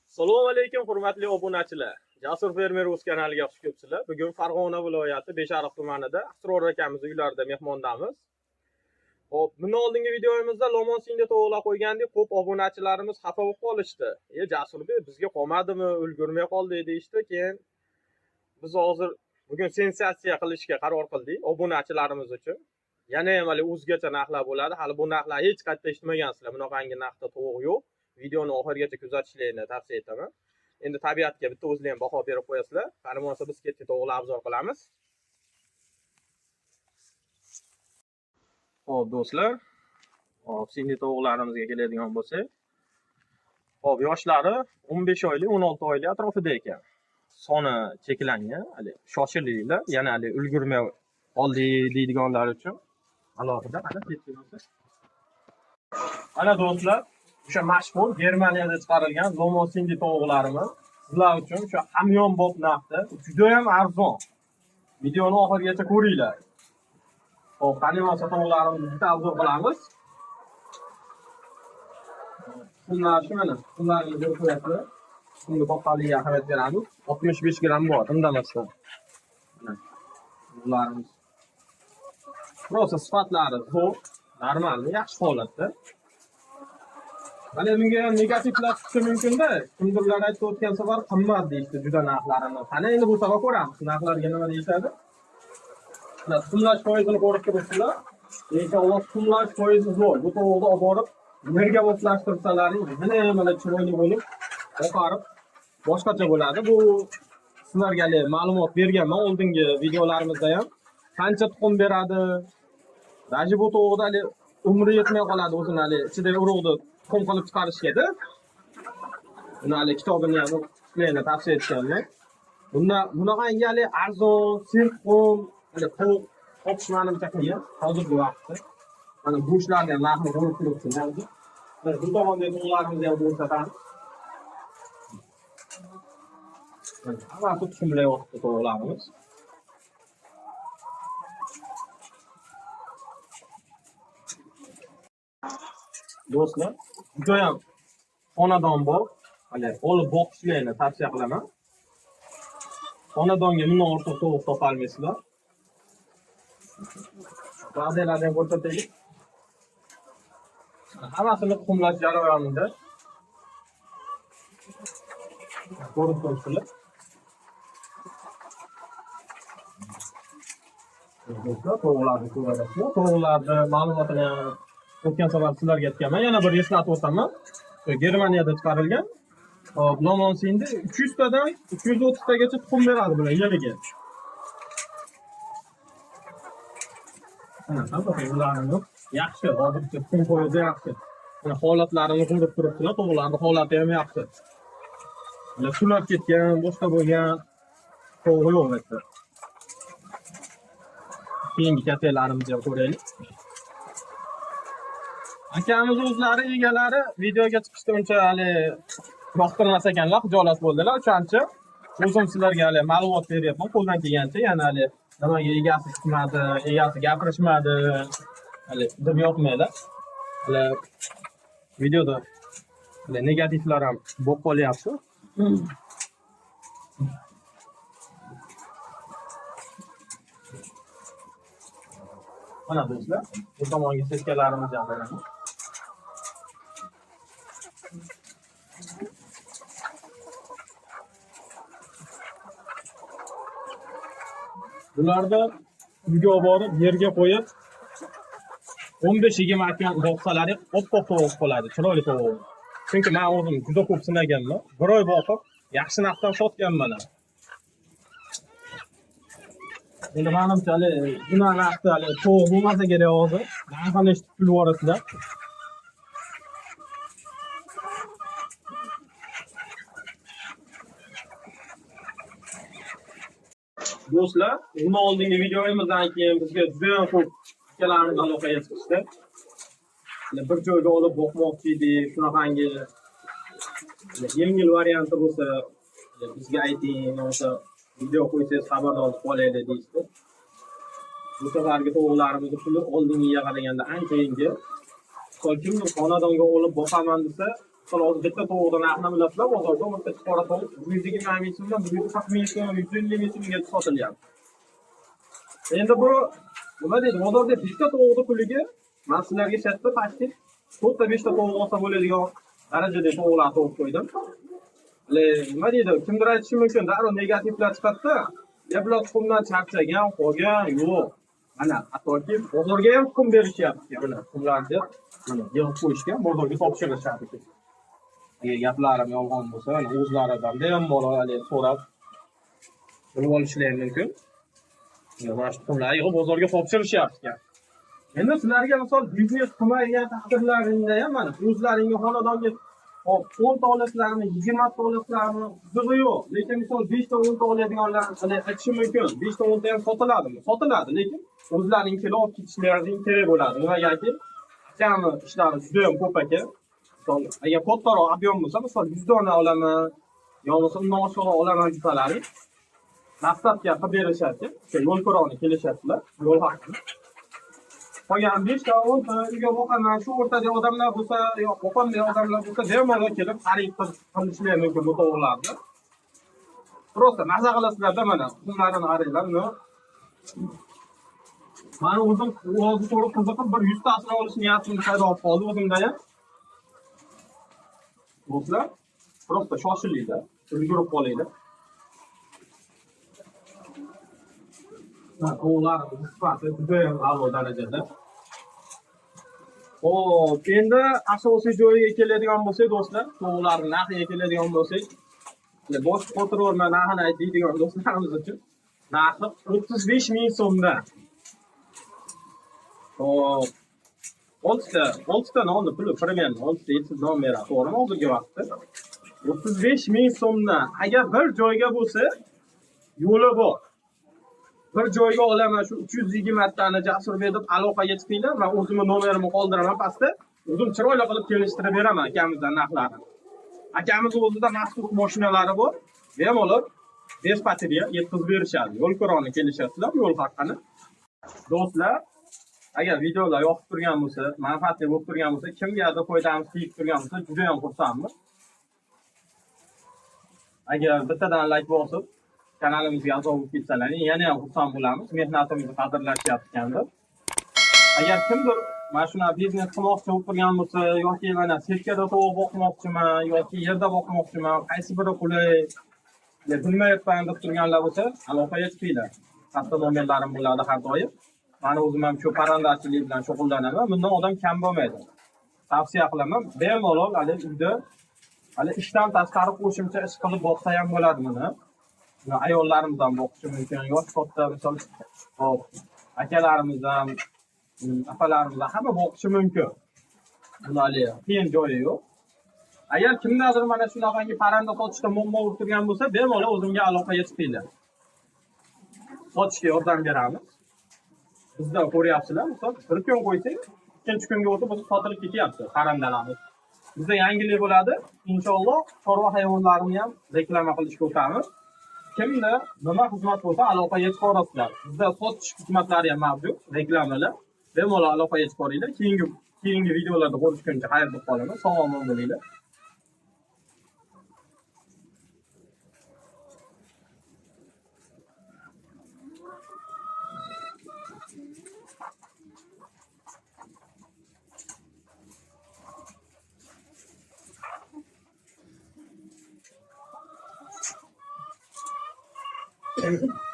Assalomu alaykum hurmatli obunachilar. Jasur fermer o'z kanaliga xush kelibsizlar. Bugun Farg'ona viloyati Beshariq tumanida Asror akamiz uylarida mehmondamiz. Xo'p, bundan oldingi videomizda Lomon singda to'g'rilab qo'ygandik. Ko'p obunachilarimiz xafa bo'lib qolishdi. Jasurbek bizga qolmadimi, ulgurmay qoldi deyishdi. Keyin biz hozir bugun sensatsiya qilishga qaror qildik obunachilarimiz uchun. Yana ham hali o'zgacha narxlar bo'ladi. Hali bu narxlar hech qayerda eshitmagansizlar. Bunaqangi narxda tovuq yo'q. Videoni oxirigacha kuzatishlarini tavsiya etaman. Endi tabiatga bitta o'zinglar ham baho berib qo'yasizlar. Qani bo'lmasa biz ketdi to'g'ri obzor qilamiz. Xo'p do'stlar, hop singli tovuqlarimizga keladigan bo'lsak, hop yoshlari 15 oylik, 16 oylik atrofida ekan. Soni cheklangan, hali shoshilinglar, yana hali ulgurmay qoldik deydiganlar uchun alohida ana ketdi. Ana do'stlar, o'sha mashhur Germaniyada chiqarilgan Lomon singli tovuqlarimiz sizlar uchun o'sha hamyonbop narxda, juda ham arzon. Videoni oxirigacha ko'ringlar. Xo'p, qani bo'lsa tovuqlarimizni bitta obzor qilamiz. Bunlar shu mana, bunlarni ko'rib qo'yasizlar. Bunga to'xtaliga ahamiyat beramiz. 65 gram bor, indamasdan. Mana bunlarimiz. Prosta sifatlari zo'r, normal, yaxshi holatda. Mana bunga ham negativlar chiqishi mumkin-da. Kimdirlar aytib o'tgan safar qimmat deydi juda narxlarini. Qani endi bu safar ko'ramiz, narxlarga nima deyishadi. Tuxumlash foizini ko'rib turibsizlar. Inshaalloh tuxumlash foizi zo'r. Bu tovuqni olib borib yerga moslashtirsalaring, mana chiroyli bo'lib, oqarib boshqacha bo'ladi. Bu sizlarga ma'lumot berganman oldingi videolarimizda ham. Qancha tuxum beradi? Daji bu tovuqda umri yetmay qoladi o'zini ichida urug'ni tuxum qilib chiqarishga-da. Buni kitobini ham o'qishlarni tavsiya etganman. Bunaqangi arzon, sirqum tovuq topish manimcha qiyin hozirgi vaqtda. Mana go'shtlarni ham narxini ko'rib turibsizlar. Bu tomondagi tovuqlarimizni ham ko'rsatamiz. Hammasi tuxumlayapti tovuqlarimiz. Do'stlar, juda ham xonadon bor. Olib boqishlarni tavsiya qilaman. Xonadonga bundan ortiq tovuq topolmaysizlar. Ba'zilarni ham ko'rsataylik. Hammasini tuxumlash jarayonida. Ko'rib turibsizlar. Tovuqlarni ko'rasizlar. Tovuqlarni ma'lumotini o'tgan safar sizlarga aytganman. Yana bir eslatib o'taman. Germaniyada chiqarilgan. Lomon singda 300 tadan 330 tagacha tuxum beradi bular yiliga. Yaxshi, hozircha tuxum foizi yaxshi. Mana holatlarini ko'rib turibsizlar, tovuqlarni holati ham yaxshi. Mana sulab ketgan, boshqa bo'lgan tovuq yo'q bu. Keyingi kafelarimizni ham ko'raylik. Akamiz o'zlari egalari videoga chiqishda uncha yoqtirmas ekanlar, xijolat bo'ldilar. O'shancha o'zim sizlarga ma'lumot beryapman qo'ldan kelgancha, yana nimaga egasi chiqmadi, egasi gapirishmadi, deb yoqmaylar. Videoda negativlar ham bo'lib qolyapti. Mana do'stlar, bu tomonga seskanlarimiz ham beramiz. Bularda uyga olib borib, yerga qo'yib 15-20 kun boqsalaring oppoq tovuq bo'ladi, chiroyli tovuq. Chunki men o'zim juda ko'p sinaganman. Bir oy boqib, yaxshi narxdan sotganman. Endi menimcha bunaqa narxda tovuq bo'lmasa kerak hozir. Narxini eshitib kulib yuborasizlar. Do'stlar, bundan oldingi videomizdan keyin bizga juda ham ko'p ikkalarimiz aloqaga chiqishdi. Bir joyga olib boqmoqchi edik, shunaqangi yengil varianti bo'lsa bizga ayting, o'sha video qo'ysangiz xabardor bo'lib qolaylik deyishdi. Bu safargi tovuqlarimizni puli oldingiga qaraganda ancha yengil. Kimdir xonadonga olib boqaman desa, Sonra o bitta tovuqdan narxini bilasizlar, bozorda o'rta qora tovuq 120 ming so'mdan 140 ming so'm, 150 ming so'mga sotilyapti. Endi bu nima deydi? Bozorda bitta tovuqning puliga men sizlarga shatda taklif 4-5 ta tovuq olsa bo'ladigan darajada tovuqlar topib qo'ydim. Nima deydi? Kimdir aytishi mumkin, darrov negativlar chiqadi-da. Bular tuxumdan charchagan, qolgan, yo'q. Mana hattoki bozorga ham tuxum berishyapti. Mana tuxumlarni mana yig'ib qo'yishgan, bozorga topshirishyapti. Agar gaplarim yolg'on bo'lsa, o'zlaridan bemalol so'rab bilib olishlari mumkin. Mana shu tuxumlarni yig'ib bozorga topshirishyapti. Endi sizlarga misol biznes qilmagan taqdirlaringda ham mana o'zlaringga xonadonga 10 ta olasizlarmi, 20 ta olasizlarmi, qizig'i yo'q. Lekin misol 5 ta 10 ta oladiganlar aytishi mumkin. 5 ta 10 ta ham sotiladimi? Sotiladi, lekin o'zlaringga olib ketishlaring kerak bo'ladi. Nimagaki? Jami ishlari juda ham ko'p ekan. Misol agar kattaroq ob'yom bo'lsa, misol 100 dona olaman, yo bo'lmasa undan oshiqroq olaman desalaring, maqsadga qilib berishadi. O'sha yo'l ko'rovni kelishadilar, yo'l haqi. Qolgan 5 ta 10 ta uyga boqaman, shu o'rtada odamlar bo'lsa, yo boqolmay odamlar bo'lsa, bemalol kelib xarid qilishlari mumkin bu tovuqlarni. Prosta maza qilasizlarda mana tuxumlarini qaranglar, uni mani o'zim o'zi to'g'ri qiziqib bir 100 tasini olish niyatim paydo bo'lib qoldi o'zimda ham. Do'stlar, prosta shoshilinglar, ulgurib qolinglar. Tovuqlarimiz sifati juda ham a'lo darajada. Xo'p, endi asosiy joyiga keladigan bo'lsak, do'stlar, tovuqlarning narxiga keladigan bo'lsak, bosh qotirorman narxini aytadigan do'stlarimiz uchun narxi 35 ming so'mdan. Xo'p, 6 ta nonni puli firmen, 6 ta yetsiz non beradi, to'g'rimi hozirgi vaqtda? 35 ming so'mdan. Agar bir joyga bo'lsa, yo'li bor. Bir joyga olaman shu 320 tani Jasurbek deb aloqaga chiqinglar, men o'zimning nomerimni qoldiraman pastda. O'zim chiroyli qilib kelishtirib beraman akamizdan narxlarini. Akamizning o'zida maxsus mashinalari bor. Bemalol bespatiriya yetkazib berishadi. Yo'l ko'rovni kelishasizlar, yo'l haqqini. Do'stlar, agar videolar yoqib turgan bo'lsa, manfaatli bo'lib turgan bo'lsa, kimgadir foydamiz tegib turgan bo'lsa, juda ham xursandman. Agar bittadan like bosib kanalimizga a'zo bo'lib ketsalar, yana ham xursand bo'lamiz. Mehnatimizni qadrlashyapti. Agar kimdir mana shuna biznes qilmoqchi bo'lib turgan bo'lsa, yoki mana sirkada tovuq boqmoqchiman, yoki yerda boqmoqchiman, qaysi biri qulay bilmayapman deb turganlar bo'lsa, aloqaga chiqinglar. Katta nomerlarim bo'ladi har doim. Meni o'zim ham shu parandachilik bilan shug'ullanaman. Bundan odam kam bo'lmaydi. Tavsiya qilaman. Bemalol uyda ishdan tashqari qo'shimcha ish qilib boqsa ham bo'ladi buni. Ayollarimiz ham boqishi mumkin, yosh katta misol hop akalarimiz ham, apalarimiz ham hamma boqishi mumkin. Buni qiyin joyi yo'q. Agar kimdadir mana shunaqangi parranda sotishda muammo bo'lib turgan bo'lsa, bemalol o'zimga aloqaga chiqinglar. Sotishga yordam beramiz. Bizda ko'ryapsizlar, misol bir kun qo'ysak, ikkinchi kunga o'tib biz sotilib ketyapti parrandalarimiz. Bizda yangilik bo'ladi. Inshaalloh chorva hayvonlarini ham reklama qilishga o'tamiz. Kimda nima xizmat bo'lsa aloqaga chiqarasizlar. Bizda sotish xizmatlari ham mavjud, reklamalar. Bemalol aloqaga chiqaringlar. Keyingi videolarda ko'rishguncha xayr deb qolaman. Sog' bo'linglar. Thank you.